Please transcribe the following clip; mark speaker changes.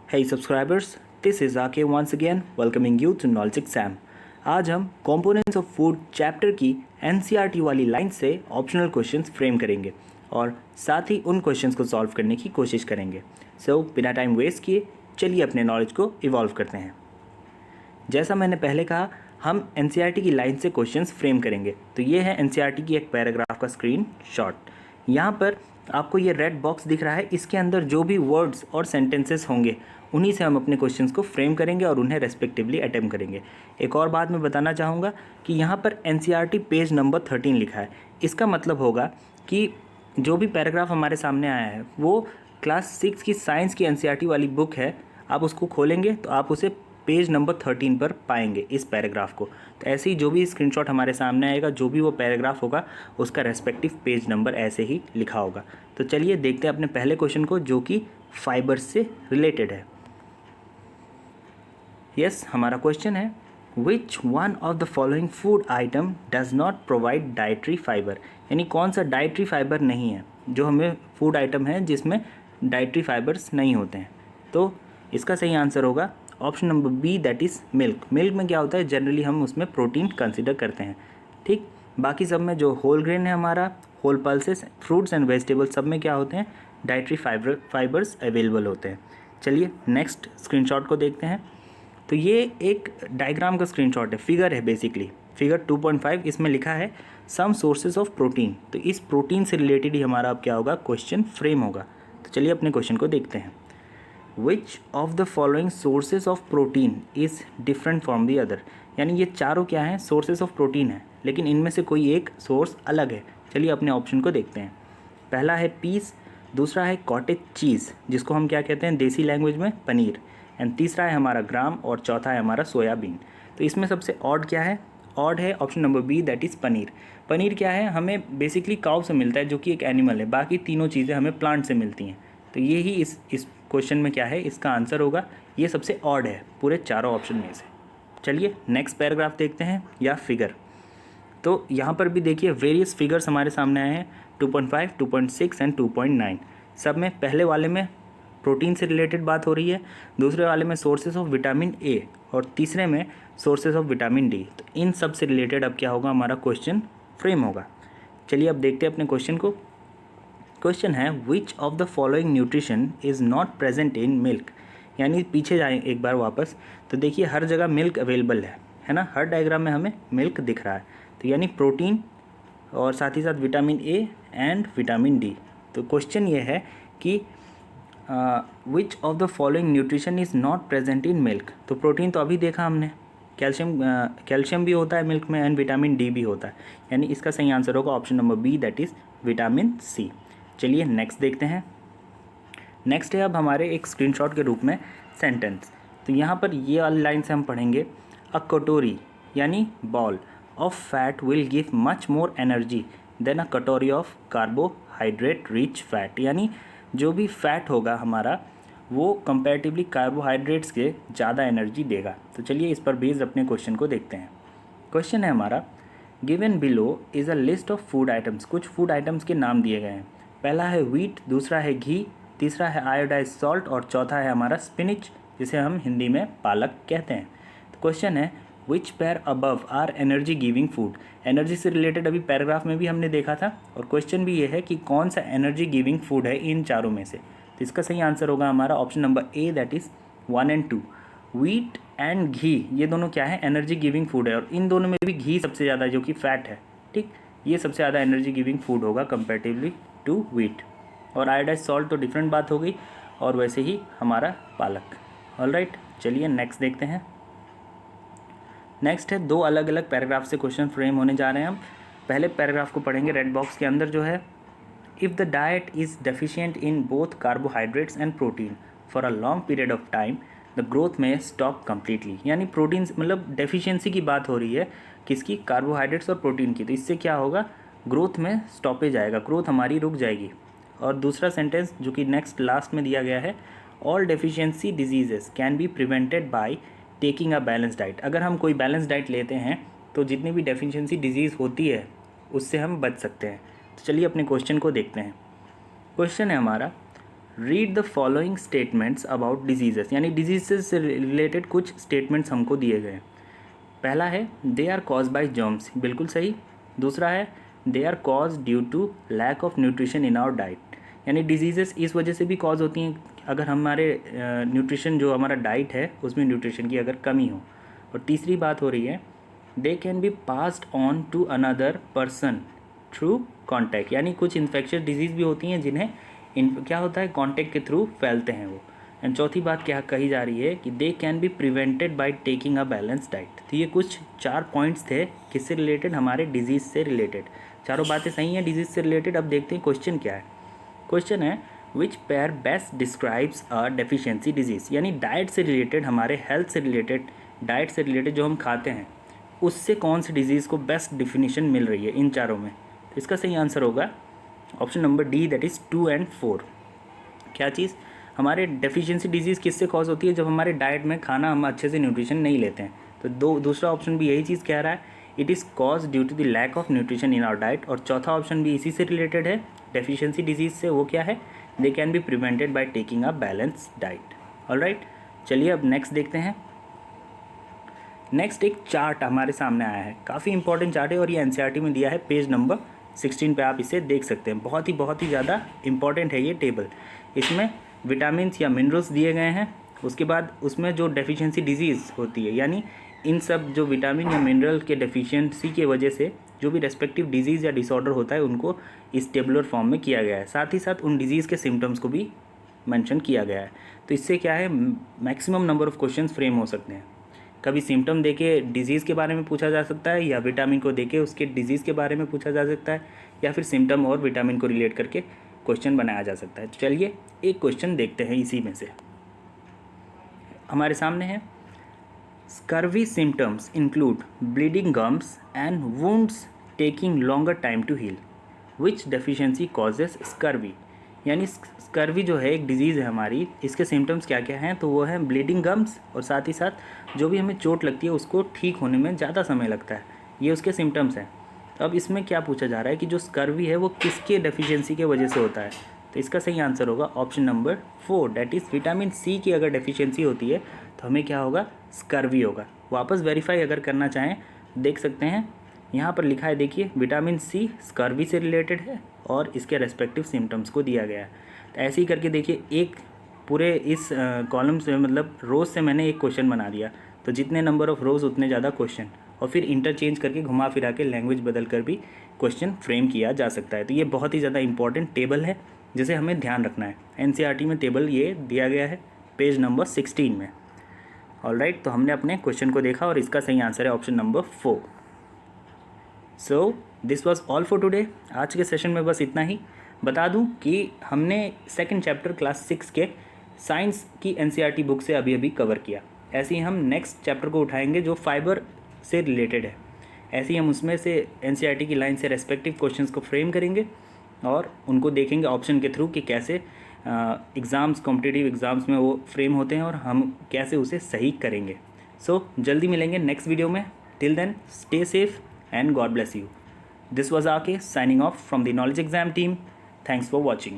Speaker 1: Hey subscribers, this is AK once again welcoming you to Knowledge Exam। आज हम components of food chapter की NCERT वाली line से optional questions frame करेंगे और साथ ही उन क्वेश्चंस को सॉल्व करने की कोशिश करेंगे। सो बिना टाइम वेस्ट किए चलिए अपने नॉलेज को इवॉल्व करते हैं। जैसा मैंने पहले कहा, हम एनसीईआरटी की लाइन से क्वेश्चंस फ्रेम करेंगे। तो ये है एनसीईआरटी की एक पैराग्राफ का स्क्रीन शॉट। यहाँ पर आपको ये रेड बॉक्स दिख रहा है, इसके अंदर जो भी वर्ड्स और सेंटेंसेस होंगे उन्हीं से हम अपने क्वेश्चंस को फ्रेम करेंगे और उन्हें रेस्पेक्टिवली अटेम्प्ट करेंगे। एक और बात मैं बताना चाहूँगा कि यहाँ पर एनसीईआरटी पेज नंबर 13 लिखा है। इसका मतलब होगा कि जो भी पैराग्राफ हमारे सामने आया है वो क्लास 6 की साइंस की एनसीईआरटी वाली बुक है। आप उसको खोलेंगे तो आप उसे पेज नंबर 13 पर पाएंगे इस पैराग्राफ को। तो ऐसे ही जो भी स्क्रीनशॉट हमारे सामने आएगा, जो भी वो पैराग्राफ होगा उसका रेस्पेक्टिव पेज नंबर ऐसे ही लिखा होगा। तो चलिए देखते हैं अपने पहले क्वेश्चन को, जो कि फाइबर्स से रिलेटेड है। यस, हमारा क्वेश्चन है which one of the following food item does not provide dietary fibre. यानी कौन सा डाइट्री फाइबर नहीं है, जो हमें फूड आइटम है जिसमें डाइट्री फाइबर्स नहीं होते हैं। तो इसका सही आंसर होगा option number B, that is milk. Milk में क्या होता है, जनरली हम उसमें प्रोटीन कंसिडर करते हैं। ठीक, बाकी सब में जो होल ग्रेन है हमारा, whole pulses, fruits and vegetables, सब में क्या होते हैं, डाइट्री फाइबर्स अवेलेबल होते हैं। चलिए नेक्स्ट स्क्रीनशॉट को देखते हैं। तो ये एक डायग्राम का स्क्रीनशॉट है, फिगर है बेसिकली, फिगर 2.5। इसमें लिखा है सम सोर्सेज ऑफ प्रोटीन। तो इस प्रोटीन से रिलेटेड ही हमारा अब क्या होगा, क्वेश्चन फ्रेम होगा। तो चलिए अपने क्वेश्चन को देखते हैं। Which of the following sources of protein is different from the other। यानी ये चारों क्या हैं, सोर्सेज ऑफ प्रोटीन है, लेकिन इनमें से कोई एक सोर्स अलग है। चलिए अपने ऑप्शन को देखते हैं। पहला है पीस, दूसरा है कॉटेज चीज़ जिसको हम क्या कहते हैं देसी लैंग्वेज में पनीर, एंड तीसरा है हमारा ग्राम, और चौथा है हमारा सोयाबीन। तो इसमें सबसे ऑड क्या है, ऑड है option number B, that is paneer. Paneer क्या है, हमें बेसिकली काउ से मिलता है जो कि एक एनिमल है, बाकी तीनों चीज़ें हमें प्लांट से मिलती हैं। तो ये ही इस क्वेश्चन में क्या है, इसका आंसर होगा, ये सबसे ऑड है पूरे चारों ऑप्शन में से। चलिए नेक्स्ट पैराग्राफ देखते हैं या फिगर। तो यहाँ पर भी देखिए वेरियस फिगर्स हमारे सामने आए हैं, 2.5, 2.6 एंड 2.9। सब में पहले वाले में प्रोटीन से रिलेटेड बात हो रही है, दूसरे वाले में सोर्सेज ऑफ विटामिन ए, और तीसरे में सोर्सेज ऑफ विटामिन डी। तो इन सब से रिलेटेड अब क्या होगा, हमारा क्वेश्चन फ्रेम होगा। चलिए अब देखते हैं अपने क्वेश्चन को। क्वेश्चन है which of the following nutrition is not present in milk. यानी पीछे जाएं एक बार वापस, तो देखिए हर जगह मिल्क अवेलेबल है ना, हर डायग्राम में हमें मिल्क दिख रहा है। तो यानी प्रोटीन और साथ ही साथ vitamin A and vitamin D. तो क्वेश्चन ये है कि which of the following nutrition is not present in milk. तो प्रोटीन तो अभी देखा हमने, कैल्शियम भी होता है मिल्क में एंड विटामिन डी भी होता है, यानी इसका सही आंसर होगा option number B, that is vitamin C. चलिए नेक्स्ट देखते हैं। नेक्स्ट है अब हमारे एक स्क्रीनशॉट के रूप में सेंटेंस। तो यहाँ पर ये वाली लाइन से हम पढ़ेंगे, अ कटोरी यानी ball of fat will give much more energy than a katori of carbohydrate rich fat. यानी जो भी फैट होगा हमारा वो कंपैरेटिवली कार्बोहाइड्रेट्स के ज़्यादा एनर्जी देगा। तो चलिए इस पर बेस्ड अपने क्वेश्चन को देखते हैं। क्वेश्चन है हमारा, given below is a list of food items. कुछ फूड आइटम्स के नाम दिए गए हैं। पहला है व्हीट, दूसरा है घी, तीसरा है आयोडाइज सॉल्ट, और चौथा है हमारा स्पिनिच जिसे हम हिंदी में पालक कहते हैं। तो क्वेश्चन है which pair above are energy giving food. Energy से रिलेटेड अभी पैराग्राफ में भी हमने देखा था, और क्वेश्चन भी ये है कि कौन सा एनर्जी गिविंग फूड है इन चारों में से। तो इसका सही आंसर होगा हमारा option number A, that is 1 and 2। Wheat and ghee ये दोनों क्या है, एनर्जी गिविंग फूड है, और इन दोनों में भी घी सबसे ज़्यादा जो कि फैट है। ठीक, ये सबसे ज़्यादा एनर्जी गिविंग फूड होगा कंपेरेटिवली टू व्हीट। और आयोडाइज सॉल्ट तो डिफरेंट बात हो गई, और वैसे ही हमारा पालक। ऑलराइट, चलिए नेक्स्ट देखते हैं। नेक्स्ट है दो अलग अलग पैराग्राफ से क्वेश्चन फ्रेम होने जा रहे हैं हम। पहले पैराग्राफ को पढ़ेंगे, रेड बॉक्स के अंदर जो है, if the diet is deficient in both carbohydrates and protein for a long period of time the growth में स्टॉप कम्प्लीटली। यानी प्रोटीन मतलब डेफिशिएंसी की बात हो रही है, किसकी, कार्बोहाइड्रेट्स और प्रोटीन की। तो इससे क्या होगा, ग्रोथ में स्टॉपेज आएगा, ग्रोथ हमारी रुक जाएगी। और दूसरा सेंटेंस जो कि नेक्स्ट लास्ट में दिया गया है, all deficiency diseases can be prevented by taking a balance diet. अगर हम कोई बैलेंस डाइट लेते हैं तो जितनी भी डेफिशिएंसी डिजीज़ होती है उससे हम बच सकते हैं। तो चलिए अपने क्वेश्चन को देखते हैं। क्वेश्चन है हमारा, read the following statements about diseases, यानी डिजीजेस से रिलेटेड कुछ स्टेटमेंट्स हमको दिए गए हैं। पहला है they are cause by germs, बिल्कुल सही। दूसरा है they are cause due to lack of nutrition in our diet, यानी डिजीजेस इस वजह से भी कॉज होती हैं अगर हमारे न्यूट्रिशन जो हमारा डाइट है उसमें न्यूट्रिशन की अगर कमी हो। और तीसरी बात हो रही है they can be passed on to another person through contact, यानी कुछ इन्फेक्शियस डिजीज़ भी होती हैं जिन्हें क्या होता है कॉन्टैक्ट के थ्रू फैलते हैं वो। एंड चौथी बात क्या कही जा रही है कि दे can be prevented by taking a balance diet. तो ये कुछ 4 पॉइंट्स थे किससे रिलेटेड, हमारे डिजीज़ से रिलेटेड। चारों बातें सही हैं डिजीज़ से रिलेटेड। अब देखते हैं क्वेश्चन क्या है। क्वेश्चन है which pair best describes a deficiency disease, यानी डाइट से रिलेटेड, हमारे हेल्थ से रिलेटेड, डाइट से रिलेटेड जो हम खाते हैं उससे कौन सी डिजीज़ को बेस्ट डिफिनीशन मिल रही है इन चारों में। तो इसका सही आंसर होगा option number D, that is 2 और 4। क्या चीज़, हमारे डेफिशिएंसी डिजीज़ किससे कॉज होती है, जब हमारे डाइट में खाना हम अच्छे से न्यूट्रिशन नहीं लेते हैं। तो दूसरा ऑप्शन भी यही चीज़ कह रहा है, it is cause due to the lack of nutrition in our diet. और चौथा ऑप्शन भी इसी से रिलेटेड है डेफिशिएंसी डिजीज़ से, वो क्या है, they can be prevented by taking a balance diet. Alright, चलिए अब नेक्स्ट देखते हैं। नेक्स्ट एक चार्ट हमारे सामने आया है, काफ़ी इंपॉर्टेंट चार्ट है और ये एनसीईआरटी में दिया है, पेज नंबर 16 पे आप इसे देख सकते हैं। बहुत ही ज़्यादा इंपॉर्टेंट है ये टेबल। इसमें विटामिन्स या मिनरल्स दिए गए हैं, उसके बाद उसमें जो डेफिशिएंसी डिजीज़ होती है, यानी इन सब जो विटामिन या मिनरल के डेफिशिएंसी के वजह से जो भी रेस्पेक्टिव डिजीज़ या डिसऑर्डर होता है उनको इस टेबुलर फॉर्म में किया गया है। साथ ही साथ उन डिजीज़ के सिम्टम्स को भी मेंशन किया गया है। तो इससे क्या है, maximum number of questions frame हो सकते हैं। कभी सिम्टम देके डिजीज़ के बारे में पूछा जा सकता है, या विटामिन को देके उसके डिजीज़ के बारे में पूछा जा सकता है, या फिर सिम्टम और विटामिन को रिलेट करके क्वेश्चन बनाया जा सकता है। तो चलिए एक क्वेश्चन देखते हैं इसी में से। हमारे सामने है scurvy symptoms include bleeding gums and wounds taking longer time to heal, which deficiency causes scurvy, यानी स्कर्वी जो है एक डिजीज़ है हमारी, इसके सिम्टम्स क्या क्या हैं, तो वो है ब्लीडिंग गम्स, और साथ ही साथ जो भी हमें चोट लगती है उसको ठीक होने में ज़्यादा समय लगता है, ये उसके सिम्टम्स हैं। तो अब इसमें क्या पूछा जा रहा है कि जो स्कर्वी है वो किसके डेफिशिएंसी के वजह से होता है। तो इसका सही आंसर होगा option number 4, that is vitamin C की अगर डेफिशिएंसी होती है तो हमें क्या होगा, स्कर्वी होगा। वापस वेरीफाई अगर करना चाहें देख सकते हैं, यहाँ पर लिखा है, देखिए विटामिन सी स्कर्वी से रिलेटेड है और इसके रेस्पेक्टिव सिम्टम्स को दिया गया है। तो ऐसे ही करके देखिए, एक पूरे इस कॉलम से, मतलब रोज़ से मैंने एक क्वेश्चन बना दिया, तो जितने नंबर ऑफ़ रोज़ उतने ज़्यादा क्वेश्चन, और फिर इंटरचेंज करके घुमा फिरा के लैंग्वेज बदल कर भी क्वेश्चन फ्रेम किया जा सकता है। तो ये बहुत ही ज़्यादा इंपॉर्टेंट टेबल है जिसे हमें ध्यान रखना है। एनसीईआरटी में टेबल ये दिया गया है पेज नंबर 16 में। ऑलराइट, तो हमने अपने क्वेश्चन को देखा और इसका सही आंसर है option number 4। So this was all for today. आज के सेशन में बस इतना ही। बता दूं कि हमने सेकंड चैप्टर क्लास 6 के साइंस की एनसीईआरटी बुक से अभी कवर किया। ऐसे ही हम नेक्स्ट चैप्टर को उठाएंगे जो फाइबर से रिलेटेड है। ऐसे ही हम उसमें से एनसीईआरटी की लाइन से रेस्पेक्टिव क्वेश्चंस को फ्रेम करेंगे और उनको देखेंगे ऑप्शन के थ्रू कि कैसे एग्ज़ाम्स, कॉम्पिटिटिव एग्ज़ाम्स में वो फ्रेम होते हैं और हम कैसे उसे सही करेंगे। सो जल्दी मिलेंगे नेक्स्ट वीडियो में। Till then stay safe and God bless you. This was RK signing off from the Knowledge Exam team. Thanks for watching.